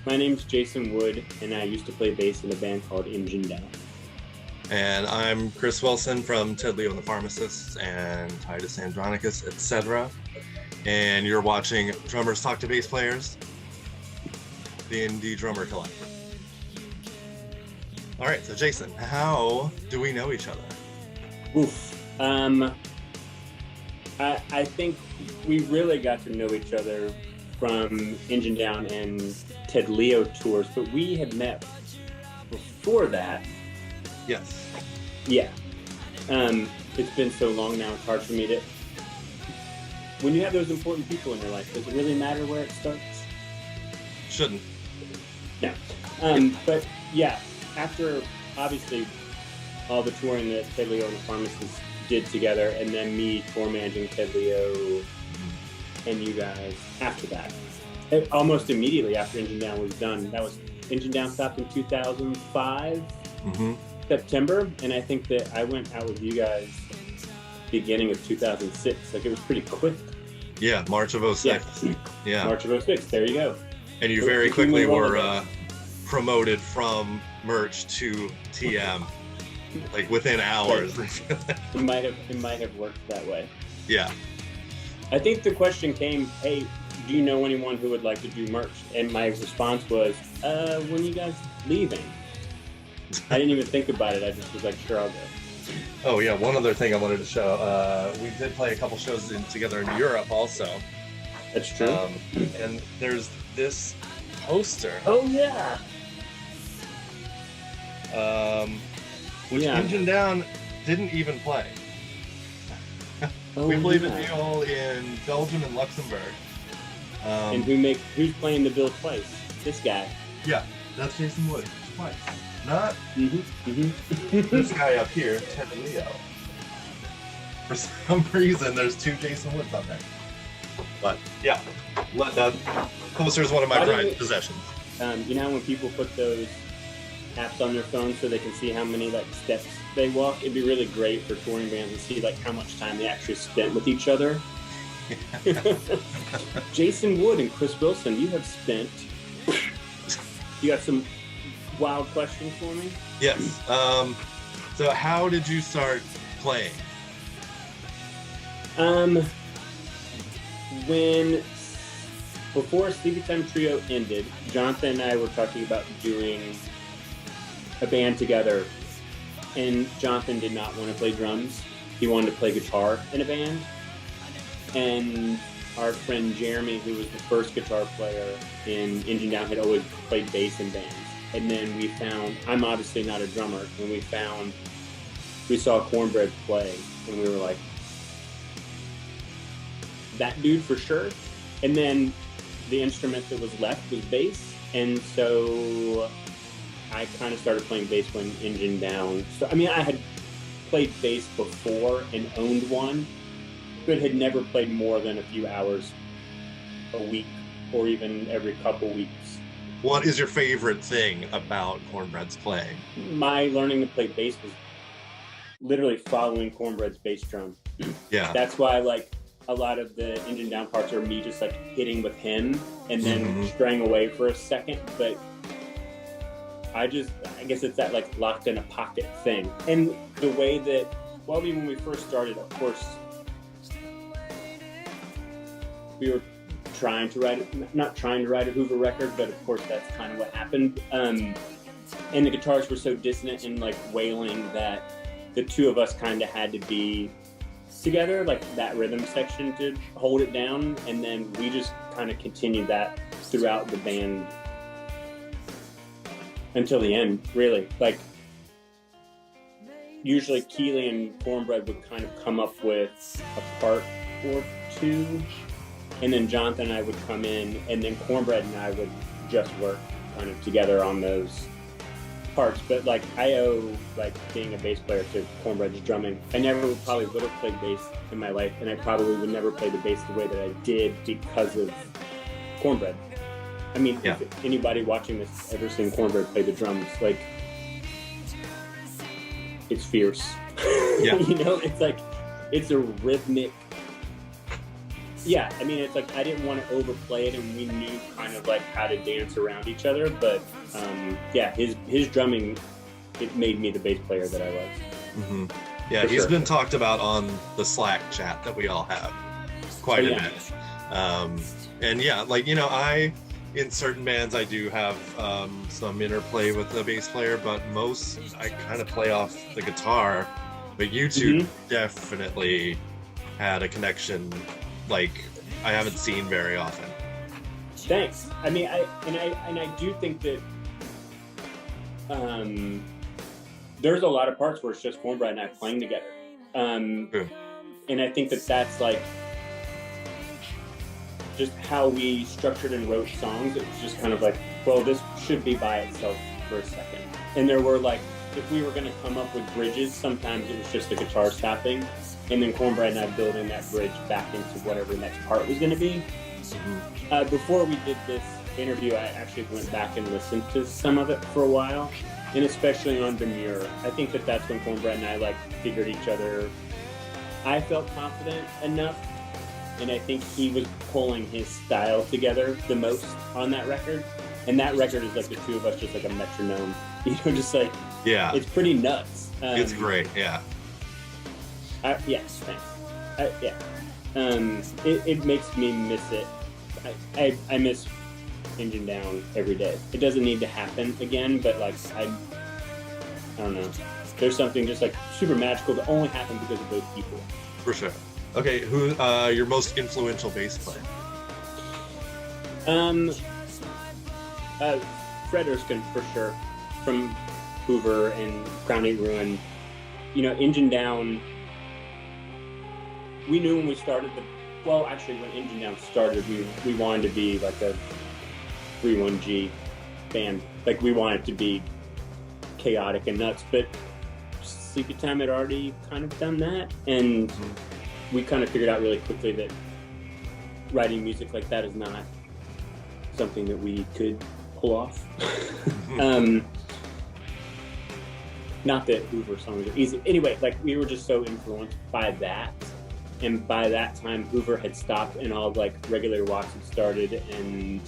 My name's Jason Wood, and I used to play bass in a band called Engine Down. And I'm Chris Wilson from Ted Leo and the Pharmacists and Titus, Andronicus, etc. And you're watching Drummers Talk to Bass Players, the Indie Drummer Collective. All right, so Jason, how do we know each other? Oof. I think we really got to know each other from Engine Down and Ted Leo tours, but we had met before that. Yes. Yeah. It's been so long now, it's hard for me to... When you have those important people in your life, does it really matter where it starts? Shouldn't. No. But yeah, after obviously all the touring that Ted Leo and the Pharmacists did together, and then me tour managing Ted Leo and you guys after that. Almost immediately after Engine Down was done. That was Engine Down stopped in 2005, September, and I think that I went out with you guys beginning of 2006. Like, it was pretty quick. Yeah, March of 06. Yeah. March of 06, there you go. And you very quickly were promoted from merch to TM, like within hours. It might have worked that way. Yeah. I think the question came, hey, do you know anyone who would like to do merch? And my response was, when are you guys leaving? I didn't even think about it. I just was like, sure, I'll go. Oh yeah, one other thing I wanted to show. We did play a couple shows together in Europe also. That's true. And there's this poster. Oh yeah. Which Engine Down didn't even play. We played a deal in Belgium and Luxembourg. And who's playing the bill twice? This guy. Yeah, that's Jason Wood twice. Not this guy up here, Ted Leo. For some reason, there's two Jason Woods on there. But yeah, that poster is one of my prized possessions. You know when people put those apps on their phone so they can see how many steps they walk? It'd be really great for touring bands to see how much time they actually spent with each other. Jason Wood and Chris Wilson, you have spent... You got some wild questions for me? Yes. So how did you start playing? Before Sleepy Time Trio ended, Jonathan and I were talking about doing a band together, and Jonathan did not want to play drums. He wanted to play guitar in a band. And our friend Jeremy, who was the first guitar player in Engine Down, had always played bass in bands. And then we found, I'm obviously not a drummer, and we saw Cornbread play, and we were like, that dude for sure. And then the instrument that was left was bass, and so I kind of started playing bass when Engine Down. So I had played bass before and owned one, but had never played more than a few hours a week or even every couple weeks. What is your favorite thing about Cornbread's playing? My learning to play bass was literally following Cornbread's bass drum. Yeah. That's why a lot of the Engine Down parts are me just hitting with him and then straying away for a second, but I guess it's that locked in a pocket thing. And the way that, when we first started, of course, we were not trying to write a Hoover record, but of course that's kind of what happened. And the guitars were so dissonant and wailing that the two of us kind of had to be together, that rhythm section to hold it down. And then we just kind of continued that throughout the band until the end, really. Usually Keeley and Cornbread would kind of come up with a part or two, and then Jonathan and I would come in, and then Cornbread and I would just work kind of together on those parts. But I owe being a bass player to Cornbread's drumming. I never probably would have played bass in my life, and I probably would never play the bass the way that I did because of Cornbread. If anybody watching this ever seen Cornbread play the drums, it's fierce. Yeah. It's a rhythmic yeah, I mean, it's like I didn't want to overplay it, and we knew kind of like how to dance around each other. But yeah, his drumming, it made me the bass player that I was. Mm-hmm. Yeah, he's been talked about on the Slack chat that we all have quite a bit. And yeah, like, you know, in certain bands I do have some interplay with the bass player, but most I kind of play off the guitar. But you two definitely had a connection like I haven't seen very often. Thanks. I mean, I do think that there's a lot of parts where it's just Cornbread and I playing together. And I think that that's like just how we structured and wrote songs. It was just kind of like, well, this should be by itself for a second. And there were like, if we were going to come up with bridges, sometimes it was just the guitar stopping, and then Cornbread and I building that bridge back into whatever the next part was going to be. Before we did this interview, I actually went back and listened to some of it for a while, and especially on Demure. I think that that's when Cornbread and I like figured each other. I felt confident enough, and I think he was pulling his style together the most on that record. And that record is like the two of us just like a metronome, you know, just like, yeah, it's pretty nuts. It's great, yeah. Yes, thanks. It makes me miss it. I miss Engine Down every day. It doesn't need to happen again, but like I don't know. There's something just like super magical that only happened because of those people. For sure. Okay, who your most influential bass player? Fred Erskine for sure, from Hoover and Crown 8 Ruin. You know, Engine Down. We knew when we started when Engine Down started, we wanted to be like a 3-1G band. Like we wanted to be chaotic and nuts, but Sleepy Time had already kind of done that, and we kind of figured out really quickly that writing music like that is not something that we could pull off. Not that Hoover songs are easy. Anyway, like we were just so influenced by that. And by that time, Hoover had stopped, and all like regular walks had started, and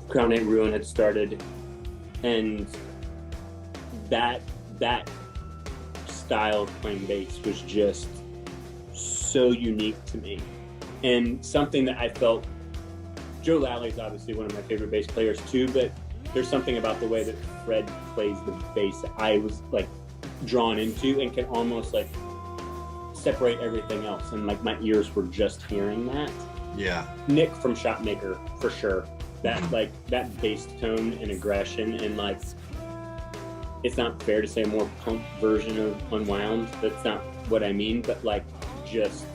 Crown 8 Ruin had started, and that style of playing bass was just so unique to me, and something that I felt. Joe Lally's obviously one of my favorite bass players too, but there's something about the way that Fred plays the bass that I was like drawn into and can almost like separate everything else, and like my ears were just hearing that. Yeah. Nick from Shotmaker for sure. That like that bass tone and aggression, and like it's not fair to say a more punk version of Unwound. That's not what I mean, but like just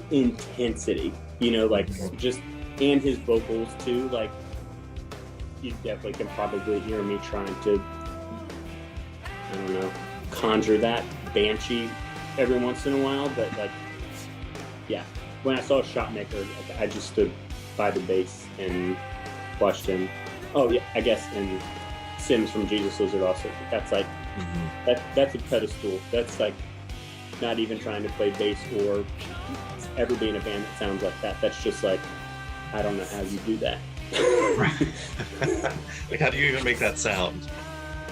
intensity, you know, like just, and his vocals too, like you definitely can probably hear me trying to, I don't know, conjure that banshee every once in a while, but like, yeah, when I saw Shotmaker, like, I just stood by the bass and watched him. Oh yeah, I guess, and Sims from Jesus Lizard also, that's like, that's a pedestal. That's like not even trying to play bass or ever be in a band that sounds like that. That's just like, I don't know how you do that. Like, how do you even make that sound?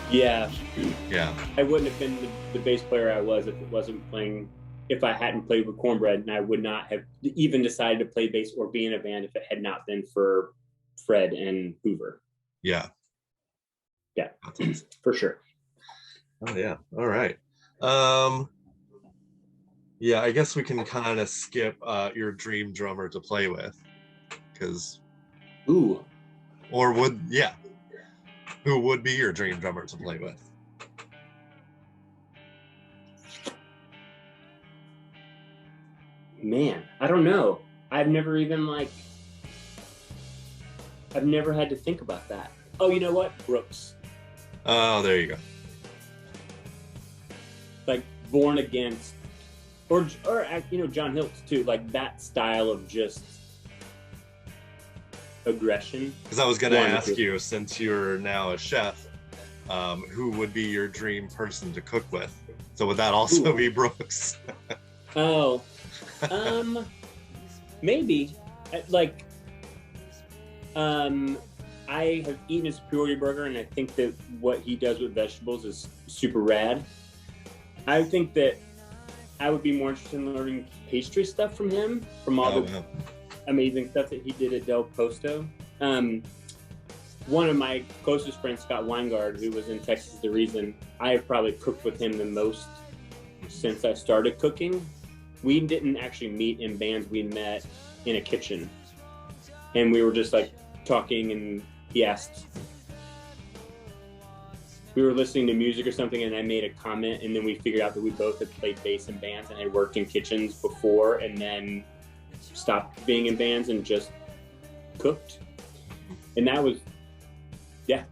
Yeah. Yeah. I wouldn't have been the bass player I was if I hadn't played with Cornbread, and I would not have even decided to play bass or be in a band if it had not been for Fred and Hoover. Yeah. Yeah, for sure. Oh yeah. All right. Yeah, I guess we can kind of skip your dream drummer to play with, because who would be your dream drummer to play with? Man, I don't know. I've never had to think about that. Oh, you know what? Brooks. Oh, there you go. Like Born Against, or you know, John Hiltz too. Like that style of just aggression. Because I was going to ask you, since you're now a chef, who would be your dream person to cook with? So would that also be Brooks? Oh, maybe. Like, I have eaten a superiority burger, and I think that what he does with vegetables is super rad. I think that I would be more interested in learning pastry stuff from him, from all the amazing stuff that he did at Del Posto. One of my closest friends, Scott Weingard, who was in Texas The Reason, I have probably cooked with him the most since I started cooking. We didn't actually meet in bands. We met in a kitchen, and we were just like talking, and he asked, we were listening to music or something, and I made a comment, and then we figured out that we both had played bass in bands and had worked in kitchens before, and then stopped being in bands and just cooked. And that was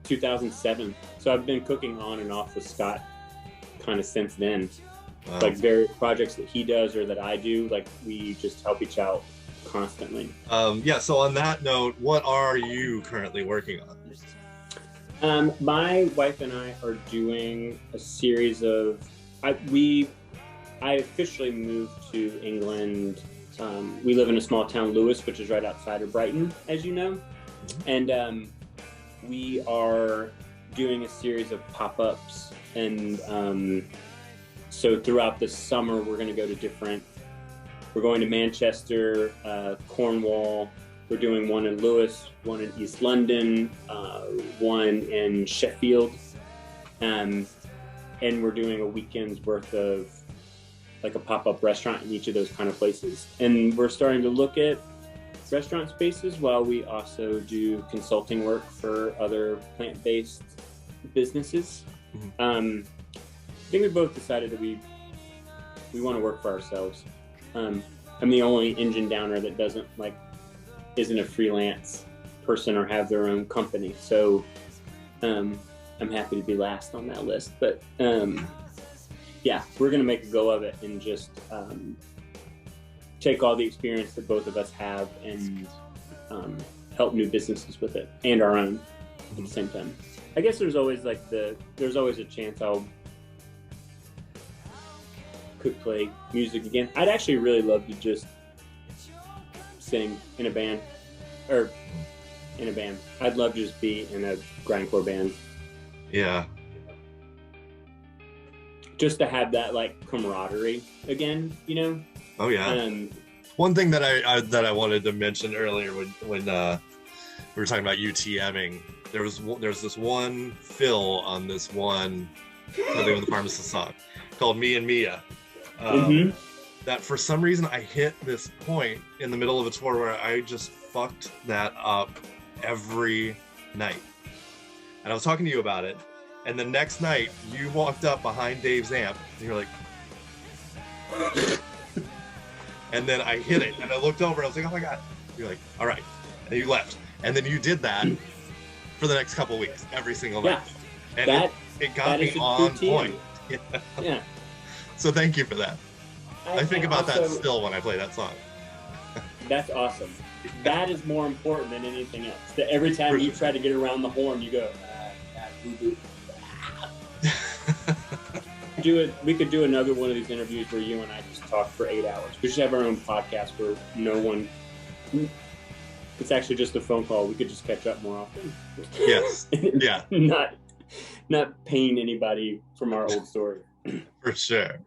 2007. So I've been cooking on and off with Scott kind of since then. Wow. Like various projects that he does or that I do, like we just help each out constantly. So on that note, what are you currently working on? My wife and I are doing a series of, I officially moved to England. We live in a small town, Lewis, which is right outside of Brighton, as you know. And we are doing a series of pop-ups, and so throughout the summer we're going to go to we're going to Manchester, Cornwall. We're doing one in Lewis, one in East London, one in Sheffield, and we're doing a weekend's worth of like a pop-up restaurant in each of those kind of places. And we're starting to look at restaurant spaces while we also do consulting work for other plant-based businesses. I think we both decided that we want to work for ourselves. I'm the only engine downer that isn't a freelance person or have their own company. So I'm happy to be last on that list. But we're gonna make a go of it and just take all the experience that both of us have and help new businesses with it and our own at the same time. I guess there's always a chance could play music again. I'd actually really love to just sing in a band. I'd love to just be in a grindcore band. Yeah. Just to have that like camaraderie again, you know? Oh yeah. One thing that I wanted to mention earlier when we were talking about UTMing, there's this one fill on this one I think the Pharmacists song called Me and Mia. That for some reason I hit this point in the middle of a tour where I just fucked that up every night. And I was talking to you about it, and the next night you walked up behind Dave's amp and you're like and then I hit it and I looked over and I was like, oh my god. You're like, all right. And you left. And then you did that for the next couple of weeks, every single night. And it got me on point. Yeah. So thank you for that. I think about that still when I play that song. That's awesome. That is more important than anything else. That every time you try to get around the horn, you go, we could do another one of these interviews where you and I just talk for 8 hours. We should have our own podcast where it's actually just a phone call. We could just catch up more often. Yes. Yeah. Not pain anybody from our old story. For sure.